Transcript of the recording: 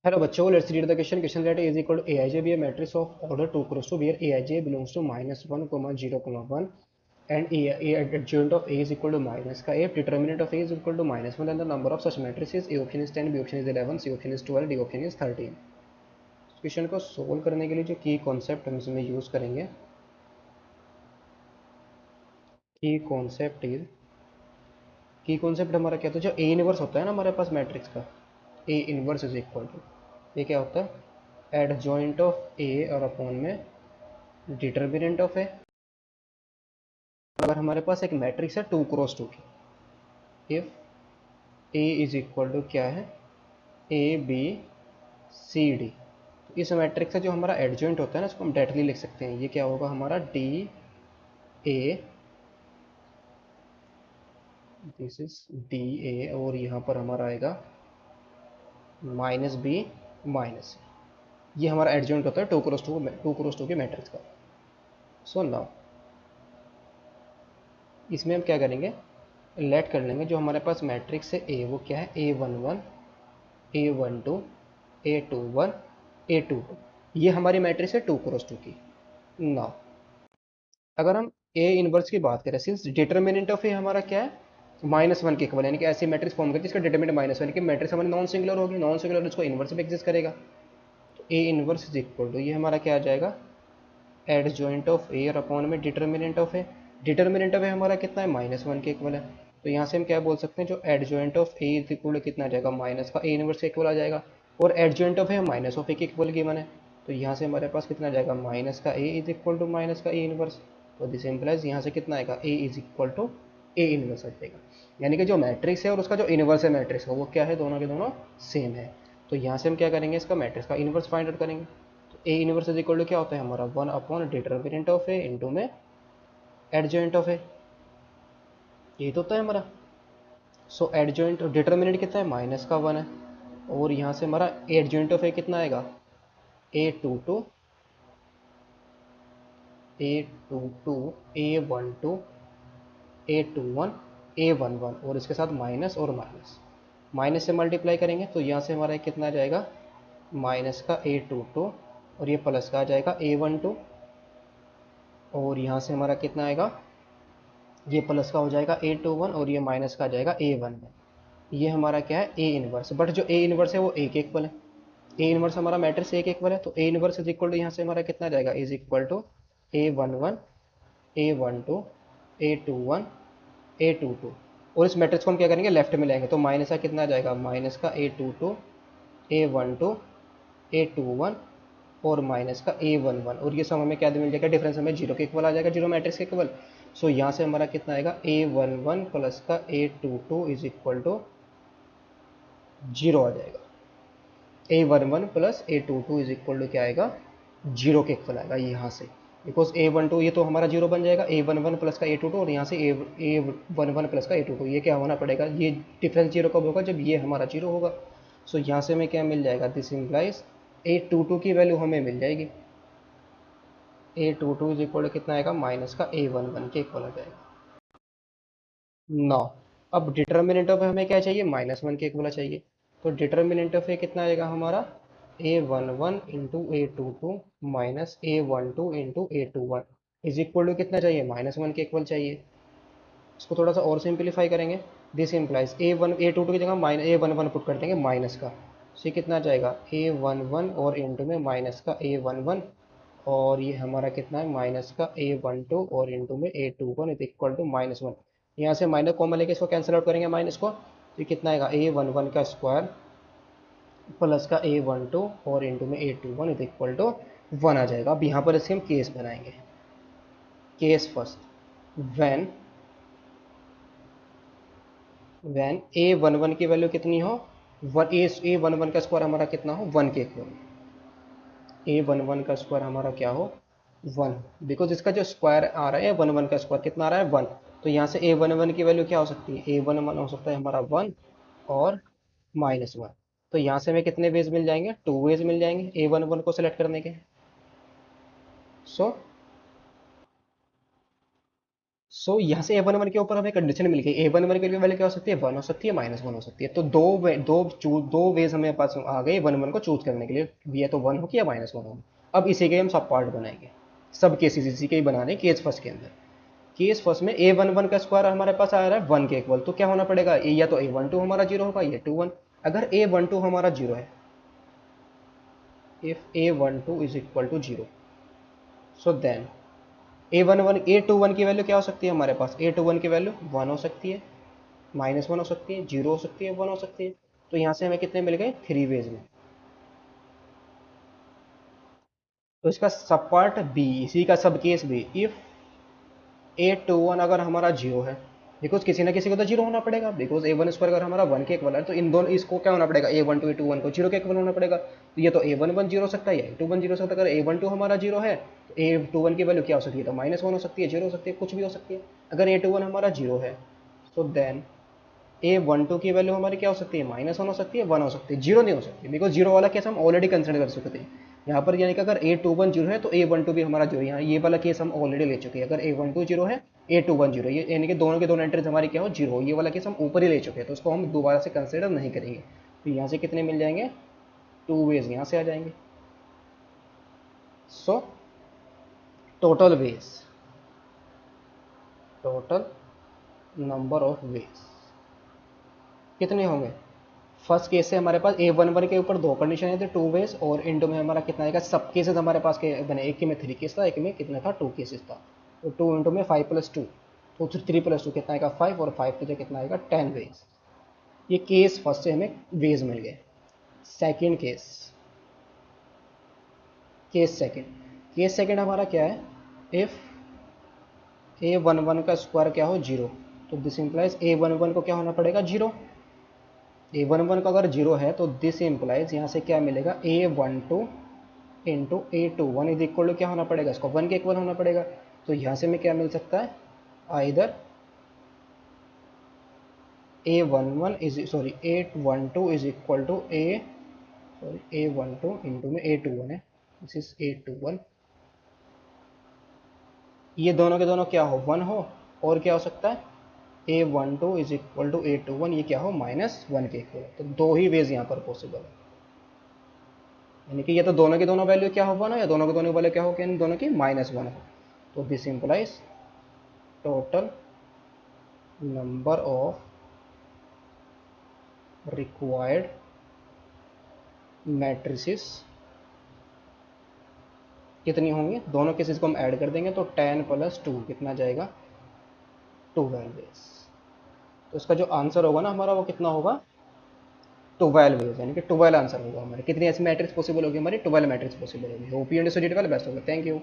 Hello बच्चों, let's read the question. Question that is equal to aij be a matrix of order 2 cross 2 where aij belongs to -1, 0, 1 and a adjoint of a is equal to minus का if determinant of a is equal to -1 then the number of such matrices a option is 10, b option is 11, c option is 12, d option is 13. Question को solve करने के लिए जो की concept हम इसमें use करेंगे, की कॉन्सेप्ट हमारा क्या था, जो ए इनवर्स होता है ना हमारे पास मैट्रिक्स का, A inverse is equal to, ये क्या होता है, एडजॉइंट ऑफ ए और अपॉन में डिटर्मिनेंट ऑफ ए। अगर हमारे पास एक मैट्रिक्स है 2 क्रॉस 2 की, if A is equal to क्या है, ए बी सी डी, तो इस मैट्रिक्स से जो हमारा एडजॉइंट होता है ना, इसको हम डायरेक्टली लिख सकते हैं, ये क्या होगा हमारा D A, this is D A, और यहाँ पर हमारा आएगा माइनस बी माइनस, ये हमारा एडजॉइंट होता है 2 क्रॉस 2 के मैट्रिक्स का। सो नाउ इसमें हम क्या करेंगे, लेट कर लेंगे जो हमारे पास मैट्रिक्स है ए, वो क्या है, A11, A12, A21, A22, ये हमारी मैट्रिक्स है 2 क्रॉस 2 की। नाउ अगर हम ए इनवर्स की बात करें, सिंस डिटर्मिनेंट ऑफ ए हमारा क्या है, -1 के इक्वल, यानी कि ऐसी मैट्रिक्स फॉर्म करती है जिसका डिटर्मिनेंट -1, यानी कि मैट्रिक्स हमारी नॉन सिंगुलर होगी, नॉन सिंगुलर उसको इनवर्स भी एग्जिस्ट करेगा, तो A inverse is equal to, ये हमारा क्या आ जाएगा, एडजॉइंट ऑफ ए और अपॉन में determinant of A. Determinant of A हमारा कितना है, -1 के इक्वल है, तो यहाँ से हम क्या बोल सकते हैं, जो adjoint of A is equal कितना आ जाएगा, माइनस का ए इनवर्स के इक्वल आ जाएगा, और adjoint of A minus of A के इक्वल गिवन है, तो यहाँ से हमारे पास कितना आ जाएगा, माइनस का A is equal to minus का ए इनवर्स, तो दिस इम्प्लाइज यहाँ से कितना आएगा, A is equal to A inverse आ जाएगा, यानी कि जो मैट्रिक्स है और उसका जो इनवर्स है मैट्रिक्स का, वो क्या है, दोनों के दोनों सेम है। तो यहाँ से हम क्या करेंगे, इसका मैट्रिक्स का इनवर्स फाइंड आउट करेंगे, तो A inverse is equal to क्या होता है हमारा, 1 upon determinant of A into में एडजॉइंट ऑफ ए, ये तो होता है हमारा। सो एडजॉइंट डिटर्मिनेंट कितना है, माइनस का 1 है, और यहाँ से हमारा एडजॉइंट ऑफ ए कितना आएगा, A22, A22, A12, A21, A11, और इसके साथ माइनस और माइनस, माइनस से मल्टीप्लाई करेंगे तो यहाँ से हमारा कितना आ जाएगा, माइनस का A22, और ये प्लस का आ जाएगा A12, और यहाँ से हमारा कितना आएगा, ये प्लस का हो जाएगा A21, और ये माइनस का आ जाएगा A11। ये हमारा क्या है, ए इनवर्स, बट जो ए इनवर्स है वो ए के इक्वल है, ए इनवर्स हमारा मैट्रिक्स ए के इक्वल है, तो A inverse is equal to यहाँ से हमारा कितना आ जाएगा, is equal to A11, A12, A21, A22, और इस मैट्रिक्स को हम क्या करेंगे, लेफ्ट में लाएंगे, तो माइनस का कितना आ जाएगा, माइनस का A22, A12, A21, और माइनस का A11, और ये सब हमें क्या मिल जाएगा, डिफरेंस हमें जीरो के इक्वल आ जाएगा, जीरो मैट्रिक्स के इक्वल। सो यहाँ से हमारा कितना आएगा, A11 प्लस का A22 is equal to zero आ जाएगा, A11 plus A22 is equal to क्या आएगा, जीरो के इक्वल आएगा यहाँ से, बिकॉज A12 ये तो हमारा जीरो बन जाएगा, A11 प्लस का A22, और यहाँ से A11 प्लस का A22, ये क्या होना पड़ेगा, ये डिफरेंस जीरो कब होगा, जब ये हमारा जीरो होगा। सो यहाँ से हमें क्या मिल जाएगा, दिस इम्प्लाइज A22 की वैल्यू हमें मिल जाएगी, A22 इज इक्वल टू कितना आएगा, माइनस का A11 के इक्वल आ जाएगा। नौ, अब डिटर्मिनेंट ऑफ हमें क्या चाहिए, -1 के इक्वल चाहिए, तो डिटर्मिनेंट ऑफ ए कितना आएगा हमारा, A11 into A22 minus A12 into A21 is equal to कितना चाहिए, -1 के इक्वल चाहिए। इसको थोड़ा सा और सिंप्लीफाई करेंगे, दिस इम्प्लाइज A22 की जगह A11 पुट कर देंगे माइनस का, तो ये कितना आ जाएगा, A11 और इंटू में माइनस का A11, और ये हमारा कितना है, माइनस का A12 और इंटू में A21 इज इक्वल टू -1। यहाँ से माइनस कॉमन लेके इसको कैंसिल आउट करेंगे माइनस को, तो ये कितना आएगा, A11 का स्क्वायर प्लस का A12 और इंटू में A21 इज इक्वल टू 1 आ जाएगा। अब यहाँ पर इसके हम केस बनाएंगे, केस फर्स्ट, व्हेन A11 की वैल्यू कितनी हो, A11 का स्क्वायर हमारा कितना हो, 1 के इक्वल, A11 का स्क्वायर हमारा क्या हो, 1, बिकॉज इसका जो स्क्वायर आ रहा है A11 का स्क्वायर कितना आ रहा है, 1, तो यहाँ से A11 की वैल्यू क्या हो सकती है, A11 हो सकता है हमारा 1 और -1, तो यहाँ से हमें कितने वेज मिल जाएंगे, 2 वेज मिल जाएंगे A11 को सिलेक्ट करने के। सो सो यहाँ से A11 के ऊपर हमें कंडीशन मिल गई, A11 की वैल्यू क्या हो सकती है, 1 हो सकती है, -1 हो सकती है। तो दो वेज हमें पास आ गए 1 को चूज करने के लिए, या तो 1 हो या -1 हो। अब इसी के हम सब पार्ट बनाएंगे, सब केसेस इसी के ही बनाने केस फर्स्ट के अंदर। केस फर्स्ट में A11 का स्क्वायर हमारे पास आ रहा है 1 के इक्वल, तो क्या होना पड़ेगा, या तो A12 हमारा 0 होगा या 21। अगर A12 हमारा 0 है, if A12 is equal to 0, so then A21 की वैल्यू क्या हो सकती है हमारे पास, A21 की वैल्यू 1 हो सकती है, -1 हो सकती है, 0 हो सकती है, 1 हो सकती है। तो यहाँ से हमें कितने मिल गए, 3 वेज में। तो इसका सब पार्ट बी, इसी का सब केस बी, इफ A21 अगर हमारा 0 है, बिकॉज किसी ना किसी को तो 0 होना पड़ेगा, बिकॉज A1 स्क्वायर अगर हमारा 1 के इक्वल है, तो इन दोनों इसको क्या होना पड़ेगा, A12 A21 को 0 के इक्वल होना पड़ेगा। तो ये तो A11 0 हो सकता है, या A21 0 हो सकता है। अगर A12 हमारा 0 है तो A21 की वैल्यू क्या हो सकती है, तो -1 हो सकती है, 0 हो सकती है, कुछ भी हो सकती है। अगर A21 हमारा 0 है, सो देन A12 की वैल्यू हमारी क्या हो सकती है, -1 हो सकती है, 1 हो सकती है, 0 नहीं हो सकती, बिकॉज 0 वाला केस हम ऑलरेडी कंसिडर कर चुके थे यहाँ पर। यानी कि अगर A21 0 है तो A12 भी हमारा 0, यहाँ ये वाला केस हम ऑलरेडी ले चुके हैं। अगर A12 0 है, A21 0, ये यानी कि दोनों के दोनों एंट्रीज हमारी क्या हो, 0 हो, ये वाला केस हम ऊपर ही ले चुके हैं, तो उसको हम दोबारा से कंसिडर नहीं करेंगे। तो यहाँ से कितने मिल जाएंगे, 2 वेज यहाँ से आ जाएंगे। So total ways, total number of ways कितने होंगे। फर्स्ट केस से हमारे पास A11 के ऊपर दो कंडीशन है, तो 2 वेज, और इंटू में हमारा कितना आएगा, सब केसेस हमारे पास के बने, एक में 3 केस था, एक में कितना था, 2 केसेस था। तो 2 इंटू में 5 + 2, तो 3 + 2 कितना आएगा, 5, और 5 तो कितना आएगा, 10 वेज। ये केस फर्स्ट से हमें वेज मिल गए। सेकेंड केस, केस सेकेंड हमारा क्या है, इफ A11 का स्क्वायर क्या हो, 0, तो दिस इंप्लाइज A11 को क्या होना पड़ेगा, 0। A11 का अगर 0 है तो दिस इंप्लाइज यहाँ से क्या मिलेगा, A12 into A21 is equal to क्या होना पड़ेगा, इसको 1 के इक्वल होना पड़ेगा। तो यहाँ से हमें क्या मिल सकता है, either A11 is sorry A12 is equal to A12 into में A21 है, दिस इज A21, ये दोनों के दोनों क्या हो, 1 हो, और क्या हो सकता है, A12 is equal to A21, ये क्या हो, -1 के इक्वल। तो दो ही वेज यहाँ पर पॉसिबल है, यानी कि ये तो दोनों की दोनों वैल्यू क्या हो, 1 हो, या दोनों की दोनों वैल्यू क्या हो, कि इन दोनों की -1 हो। तो this implies total number of required matrices कितनी होंगी, दोनों केसेस को हम ऐड कर देंगे, तो 10 + 2 कितना जाएगा, 12 वेज। तो इसका जो आंसर होगा ना हमारा, वो कितना होगा, 12 वेज, यानी कि 12 आंसर होगा हमारे। कितनी ऐसी मैट्रिक्स पॉसिबल होगी हमारी, 12 मैट्रिक्स पॉसिबल होगी। Hope you understood it well, best होगा, थैंक यू।